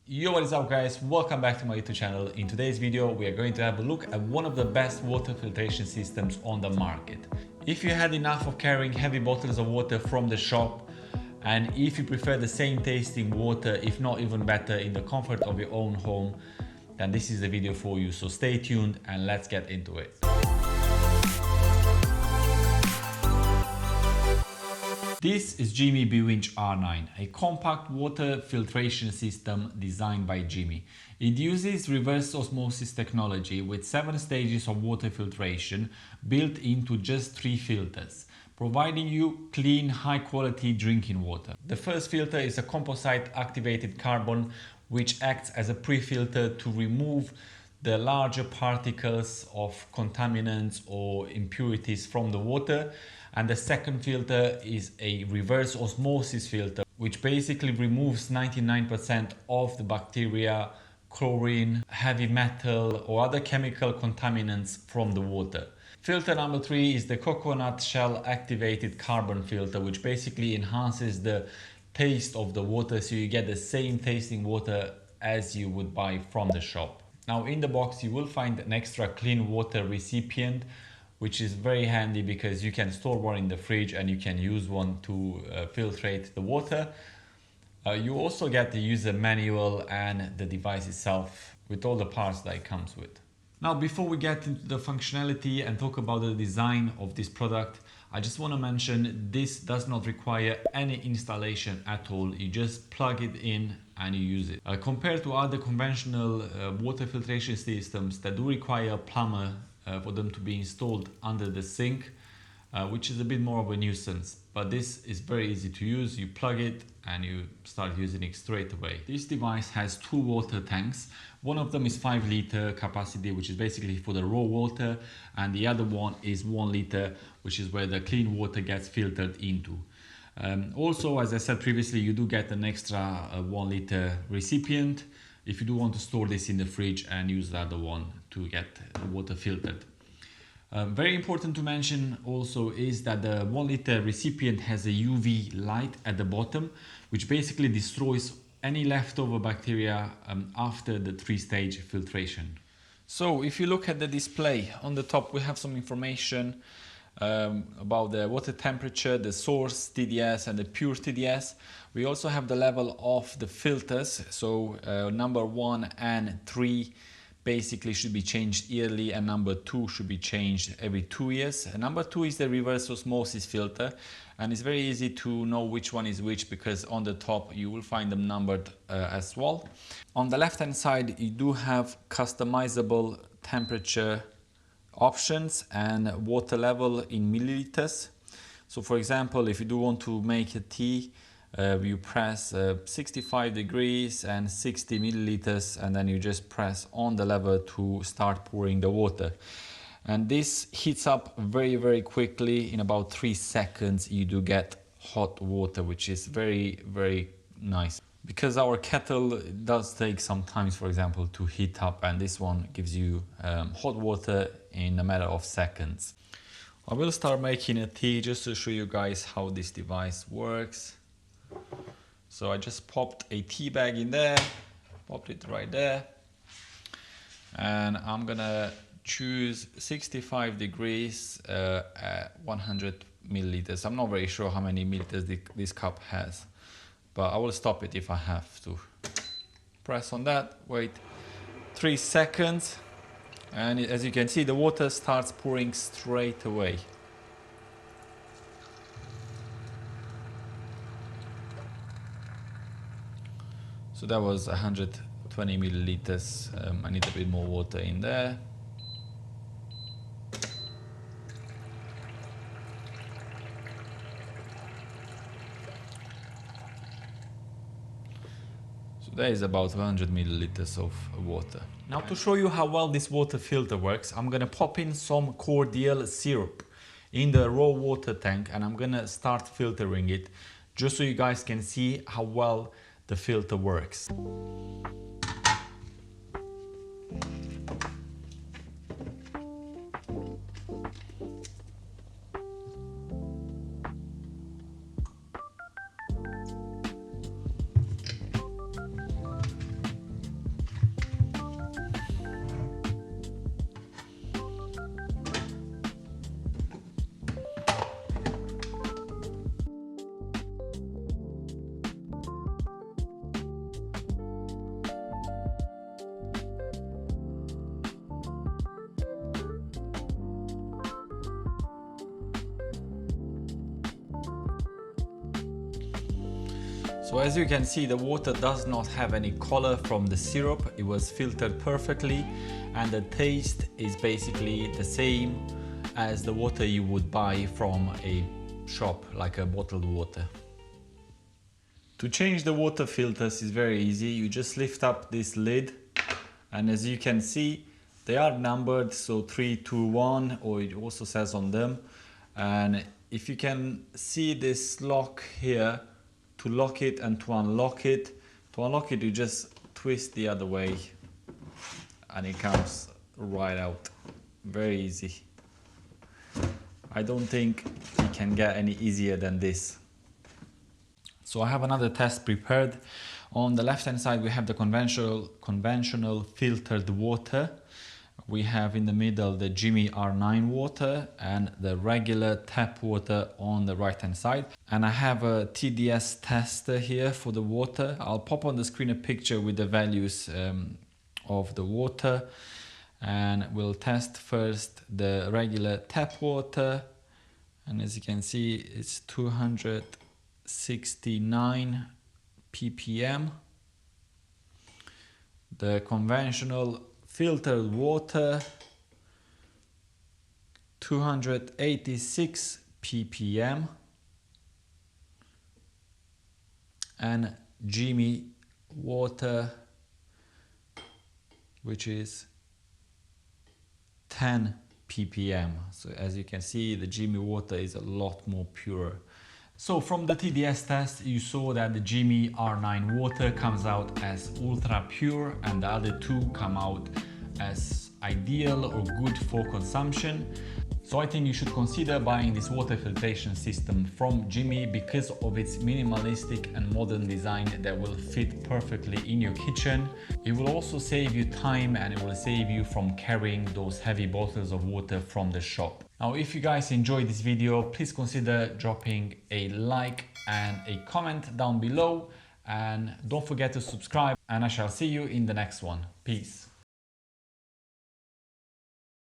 Yo, what is up guys? Welcome back to my YouTube channel. In today's video, we are going to have a look at one of the best water filtration systems on the market. If you had enough of carrying heavy bottles of water from the shop, and if you prefer the same tasting water, if not even better, in the comfort of your own home, then this is the video for you. So stay tuned and let's get into it. This is Jimmy B-Winch R9, a compact water filtration system designed by Jimmy. It uses reverse osmosis technology with 7 stages of water filtration built into just 3 filters, providing you clean, high-quality drinking water. The first filter is a composite activated carbon, which acts as a pre-filter to remove the larger particles of contaminants or impurities from the water. And the second filter is a reverse osmosis filter, which basically removes 99% of the bacteria, chlorine, heavy metal or other chemical contaminants from the water. Filter number 3 is the coconut shell activated carbon filter, which basically enhances the taste of the water, so you get the same tasting water as you would buy from the shop. Now in the box you will find an extra clean water recipient, which is very handy because you can store one in the fridge and you can use one to filtrate the water. You also get the user manual and the device itself with all the parts that it comes with. Now before we get into the functionality and talk about the design of this product, I just want to mention this does not require any installation at all. You just plug it in and you use it. Compared to other conventional water filtration systems that do require a plumber for them to be installed under the sink, which is a bit more of a nuisance, but this is very easy to use. You plug it and you start using it straight away. This device has 2 water tanks. One of them is 5 liter capacity, which is basically for the raw water, and the other one is 1 liter, which is where the clean water gets filtered into. Also, as I said previously, you do get an extra 1 liter recipient if you do want to store this in the fridge and use the other one to get the water filtered. Very important to mention also is that the 1 liter recipient has a UV light at the bottom, which basically destroys any leftover bacteria after the 3-stage filtration. So if you look at the display, on the top we have some information about the water temperature, the source TDS and the pure TDS. We also have the level of the filters, so number 1 and 3 basically should be changed yearly, and number 2 should be changed every 2 years. And number 2 is the reverse osmosis filter, and it's very easy to know which one is which because on the top you will find them numbered as well. On the left hand side you do have customizable temperature options and water level in milliliters. So for example, if you do want to make a tea, you press 65 degrees and 60 milliliters, and then you just press on the lever to start pouring the water. And this heats up very quickly. In about 3 seconds you do get hot water, which is very nice. Because our kettle does take some time, for example, to heat up, and this one gives you hot water in a matter of seconds. I will start making a tea just to show you guys how this device works. So I just popped a tea bag in there, popped it right there, and I'm gonna choose 65 degrees at 100 milliliters. I'm not very sure how many milliliters this cup has, but I will stop it if I have to. Press on that, wait 3 seconds, and as you can see the water starts pouring straight away. So that was 120 milliliters. I need a bit more water in there. So that is about 100 milliliters of water. Now to show you how well this water filter works, I'm gonna pop in some cordial syrup in the raw water tank, and I'm gonna start filtering it just so you guys can see how well the filter works. So as you can see, the water does not have any color from the syrup. It was filtered perfectly, and the taste is basically the same as the water you would buy from a shop, like a bottled water. To change the water filters is very easy. You just lift up this lid, and as you can see, they are numbered, so 3, 2, 1, or it also says on them. And if you can see this lock here, to lock it and to unlock it. To unlock it, you just twist the other way and it comes right out. Very easy. I don't think it can get any easier than this. So I have another test prepared. On the left hand side we have the conventional filtered water. We have in the middle the Jimmy R9 water and the regular tap water on the right hand side. And I have a TDS tester here for the water. I'll pop on the screen a picture with the values of the water. And we'll test first the regular tap water. And as you can see, it's 269 ppm. The conventional filtered water, 286 ppm, and Jimmy water, which is 10 ppm. So as you can see, the Jimmy water is a lot more pure. So from the TDS test, you saw that the Jimmy R9 water comes out as ultra pure and the other two come out as ideal or good for consumption. So I think you should consider buying this water filtration system from Jimmy because of its minimalistic and modern design that will fit perfectly in your kitchen. It will also save you time and it will save you from carrying those heavy bottles of water from the shop. Now, if you guys enjoyed this video, please consider dropping a like and a comment down below, and don't forget to subscribe, and I shall see you in the next one. Peace.